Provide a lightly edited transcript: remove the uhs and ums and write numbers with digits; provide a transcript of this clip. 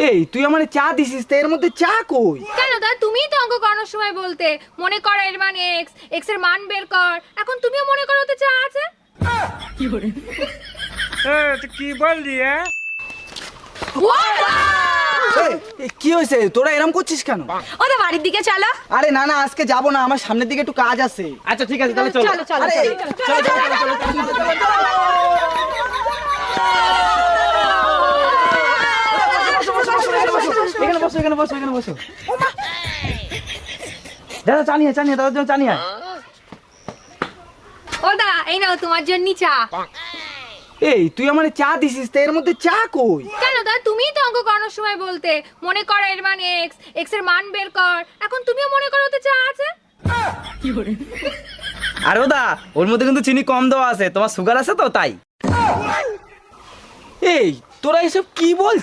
এই তুই আমারে চা দিছিস তো এর মধ্যে চা কই? কেন দা, তুমিই তো অঙ্ক করানোর সময় বলতে মনে কর এর মান এক্স, এক্স এর মান বের কর। এখন তুমিও মনে করো ওতে চা আছে। তুই কি বললি? কি হয়েছে, তোরা এরম করছিস কেন? ওদা বাড়ির দিকে চলো। আরে না না, আজকে যাব না, আমার সামনের দিকে একটু কাজ আছে। আচ্ছা ঠিক আছে, তাহলে চলো। চলো চলো আরে চলো। এখানে বসো, এখানে বসো, এখানে বসো। দাদা চানিয়ে চানিয়ে, দাদার জন্য চানিয়ে। ওদা এই নাও তোমার জন্য চা। এই তুই আমারে চা দিছিস তো এর মধ্যে চা কই? কেন দা, তুমিই তো অঙ্ক করানোর সময় বলতে মনে কর এর মান এক্স, এক্স এর মান বের কর। এখন তুমিও মনে করো ওতে চা আছে। আরে দা, ওর মধ্যে কিন্তু চিনি কম দেওয়া আছে, তোমার সুগার আছে তো তাই। এই তোরা এসব কি বলছিস?